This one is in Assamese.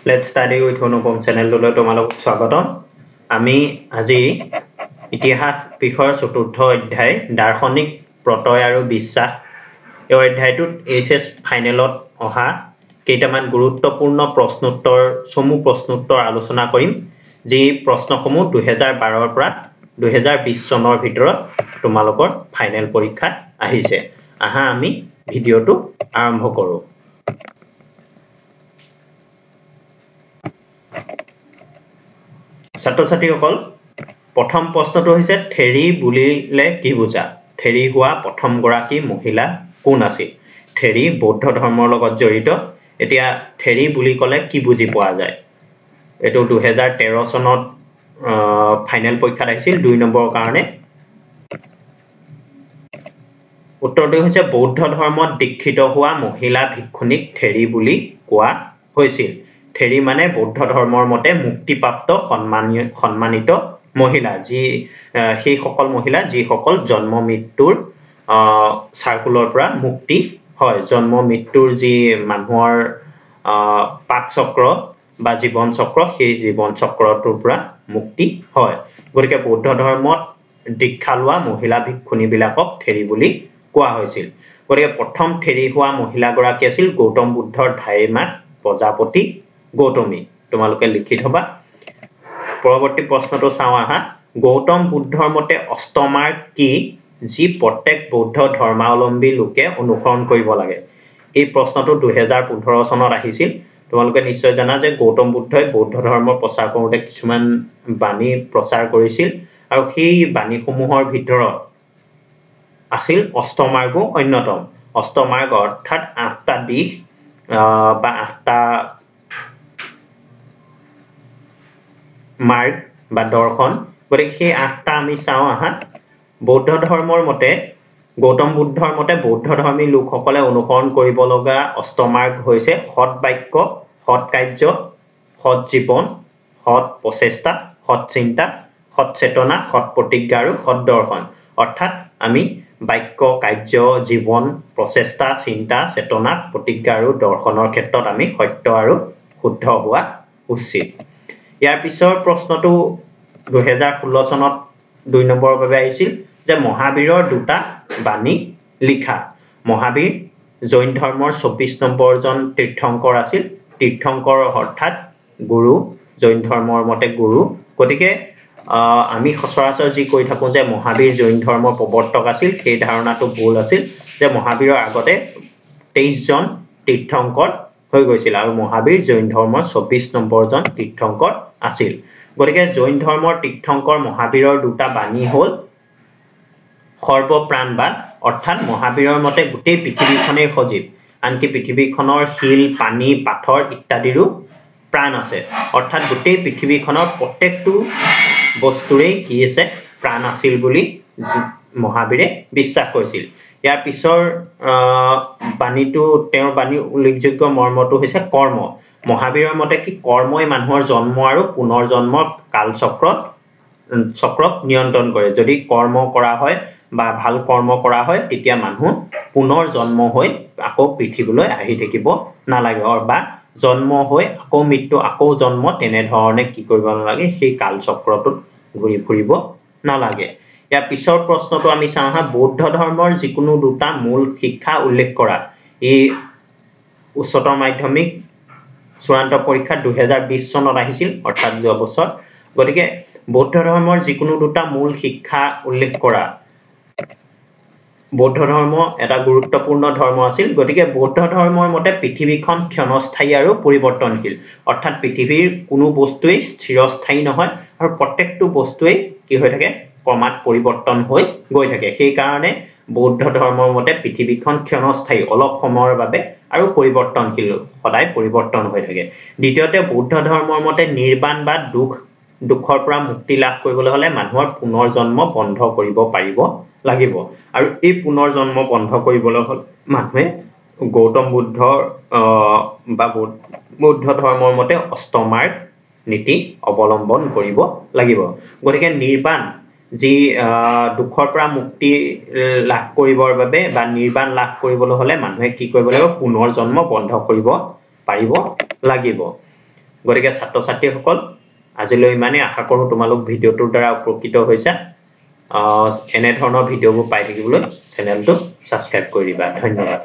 Let's study with Honopom channel লৈ তোমালোক স্বাগতম আমি আজি ইতিহাস বিষয়ৰ চতুৰ্থ অধ্যায় দাৰ্শনিক প্ৰত্যয় আৰু বিশ্বাস এই অধ্যায়টোত এইচএছ ফাইনেলত অহা কেইটামান গুৰুত্বপূৰ্ণ প্ৰশ্নোত্তৰ চমু প্ৰশ্নোত্তৰ আলোচনা কৰিম যি প্ৰশ্নসমূহ 2012 ৰ পৰা 2020 চনৰ ভিতৰত তোমালোকৰ ফাইনেল পৰীক্ষাত আহিছে আহা আমি ভিডিওটো আৰম্ভ কৰো ছাত্ৰ-ছাত্ৰীসকল প্ৰথম প্ৰশ্নটো হৈছে থেৰি বুলিলে কি বুজা থেৰি হোৱা প্ৰথম গৰাকী মহিলা কোন আছিল থেৰি বৌদ্ধ ধৰ্মৰ লগত জড়িত এতিয়া থেৰি বুলি ক'লে কি বুজি পোৱা যায় এটো 2013 চনত ফাইনেল পৰীক্ষাত আহিছিল 2 নম্বৰৰ কাৰণে উত্তৰটো হৈছে বৌদ্ধ ধৰ্মত দীক্ষিত হোৱা মহিলা ভিক্ষুনিক থেৰি বুলি কোৱা হৈছিল থেৰি মানে বৌদ্ধ ধৰ্মৰ মতে মুক্তিপ্ৰাপ্ত সন্মানিত মহিলা যি সেই সকল মহিলা যি সকল জন্ম মৃত্যুৰ সাৰ্কুলৰ পৰা মুক্তি হয় জন্ম মৃত্যুৰ যি মানুহৰ পাক চক্ৰ বা জীৱন চক্ৰ সেই জীৱন চক্ৰটোৰ পৰা মুক্তি হয় গতিকে বৌদ্ধ ধৰ্মত দীক্ষা লোৱা মহিলা ভিক্ষুনি বিলাকক থেৰি বুলি কোৱা হৈছিল গতিকে প্ৰথম থেৰি হোৱা মহিলা গৰাকী আছিল গৌতম বুদ্ধৰ ধাইমাক প্ৰজাপতি গৌতমী তোমালোকে লিখি থবা পৰৱৰ্তী প্ৰশ্নটো চাও আহা গৌতম বুদ্ধৰ মতে অষ্টমাৰ্গ কি যি প্ৰত্যেক বৌদ্ধ ধৰ্মাৱলম্বী লোকে অনুসৰণ কৰিব লাগে এই প্ৰশ্নটো 2015 চনত আহিছিল তোমালোকে নিশ্চয় জানা যে গৌতম বুদ্ধই বৌদ্ধ ধৰ্ম প্ৰচাৰ কৰোতে কিছুমান বাণী প্ৰচাৰ কৰিছিল আৰু সেই বাণীসমূহৰ ভিতৰত আছিল অষ্টমাৰ্গ অন্যতম অষ্টমাৰ্গ অৰ্থাৎ 8টা দিশ বা 8টা মাৰ্গ বা দৰ্শন গতিকে সেই 8টা আমি চাও আহা বৌদ্ধ ধৰ্মৰ মতে গৌতম বুদ্ধৰ মতে বৌদ্ধ ধৰ্মী লোকসকলে অনুসৰণ কৰিব লগা অষ্টমাৰ্গ হৈছে সৎ বাক্য সৎ কাৰ্য সৎ জীৱন সৎ প্ৰচেষ্টা সৎ চিন্তা সৎ চেতনা সৎ প্ৰতিজ্ঞা আৰু সৎ দৰ্শন অৰ্থাৎ আমি বাক্য কাৰ্য জীৱন প্ৰচেষ্টা চিন্তা চেতনা প্ৰতিজ্ঞা আৰু দৰ্শনৰ ক্ষেত্ৰত আমি সত্য আৰু শুদ্ধ হোৱা উচিত ইয়াৰ পিছৰ প্ৰশ্নটো 2016 চনত 2 নম্বৰৰ বাবে আহিছিল যে মহাবীৰৰ দুটা বাণী লিখা মহাবীৰ জৈন ধৰ্মৰ 24 নম্বৰ জন তীৰ্থংকৰ আছিল তীৰ্থংকৰ অৰ্থাৎ গুৰু জৈন ধৰ্মৰ মতে গুৰু গতিকে আমি সচৰাচৰ যি কৈ থাকো যে মহাবীৰ জৈন ধৰ্মৰ প্ৰৱৰ্তক আছিল সেই ধাৰণাটো ভুল আছিল যে মহাবীৰৰ আগতে 23 জন তীৰ্থংকৰ হৈ গৈছিল আৰু মহাবীৰ জৈন ধৰ্মৰ 24 নম্বৰ জন তীৰ্থংকৰ আছিল গতিকে জৈন ধৰ্মৰ তীৰ্থংকৰ মহাবীৰৰ দুটা বাণী হ'ল সৰ্বপ্ৰাণবাদ অৰ্থাৎ মহাবীৰৰ মতে গোটেই পৃথিৱীখনেই সজীৱ আনকি পৃথিৱীখনৰ শিল পানী পাথৰ ইত্যাদিৰো প্ৰাণ আছে অৰ্থাৎ গোটেই পৃথিৱীখনৰ প্ৰত্যেকটো বস্তুৰে কি আছে প্ৰাণ আছিল বুলি মহাবীৰে বিশ্বাস কৰিছিল ইয়াৰ পিছৰ বাণীটো তেওঁৰ বাণী উল্লেখযোগ্য মৰ্মটো হৈছে কৰ্ম মহাবীৰৰ মতে কি কৰ্মই মানুহৰ জন্ম আৰু পুনৰ জন্মৰ কাল চক্ৰক নিয়ন্ত্ৰণ কৰে যদি কৰ্ম কৰা হয় বা ভাল কৰ্ম কৰা হয় তেতিয়া মানুহ পুনৰ জন্ম হৈ আকৌ পৃথিৱীলৈ আহি থাকিব নালাগে বা জন্ম হৈ আকৌ মৃত্যু আকৌ জন্ম তেনে ধৰণে কি কৰিব নালাগে সেই কাল চক্ৰটোত ঘূৰি ফুৰিব নালাগে ইয়াৰ পিছৰ প্ৰশ্নটো আমি চাওঁ হা বৌদ্ধ ধৰ্মৰ যিকোনো দুটা মূল শিক্ষা উল্লেখ কৰা এই উচ্চতৰ মাধ্যমিক চূড়ান্ত পৰীক্ষা 2020 চনত আহিছিল অৰ্থাৎ যোৱা বছৰ গতিকে বৌদ্ধ ধৰ্মৰ যিকোনো দুটা মূল শিক্ষা উল্লেখ কৰা বৌদ্ধ ধৰ্ম এটা গুৰুত্বপূৰ্ণ ধৰ্ম আছিল গতিকে বৌদ্ধ ধৰ্মৰ মতে পৃথিৱীখন ক্ষণস্থায়ী আৰু পৰিৱৰ্তনশীল অৰ্থাৎ পৃথিৱীৰ কোনো বস্তুৱেই স্থিৰস্থায়ী নহয় আৰু প্ৰত্যেকটো বস্তুৱেই কি হৈ থাকে ক্ৰমাৎ পৰিৱৰ্তন হৈ গৈ থাকে সেই কাৰণে বৌদ্ধ ধৰ্মৰ মতে পৃথিৱীখন ক্ষণস্থায়ী অলপ সময়ৰ বাবে আৰু পৰিৱৰ্তনশীল সদায় পৰিৱৰ্তন হৈ থাকে দ্বিতীয়তে বৌদ্ধ ধৰ্মৰ মতে নিৰ্বাণ বা দুখৰ পৰা মুক্তি লাভ কৰিবলৈ হলে মানুহৰ পুনৰ জন্ম বন্ধ কৰিব পাৰিব লাগিব আৰু এই পুনৰ জন্ম বন্ধ কৰিবলৈ হল মানুহে গৌতম বুদ্ধৰ বা বৌদ্ধ ধৰ্মৰ মতে অষ্টমাৰ্গ নীতি অৱলম্বন কৰিব লাগিব গতিকে নিৰ্বাণ যি দুখৰ পৰা মুক্তি লাভ কৰিবৰ বাবে বা নিৰ্বাণ লাভ কৰিবলৈ হলে মানুহে কি কৰিব লাগিব পুনৰ জন্ম বন্ধ কৰিব পাৰিব লাগিব গতিকে ছাত্ৰ ছাত্ৰীসকল আজিলৈ ইমানেই আশা কৰো তোমালোক ভিডিওটোৰ দ্বাৰা উপকৃত হৈছা এনে ধৰণৰ ভিডিওবোৰ পাই থাকিবলৈ চেনেলটো সাবস্ক্ৰাইব কৰি দিবা ধন্যবাদ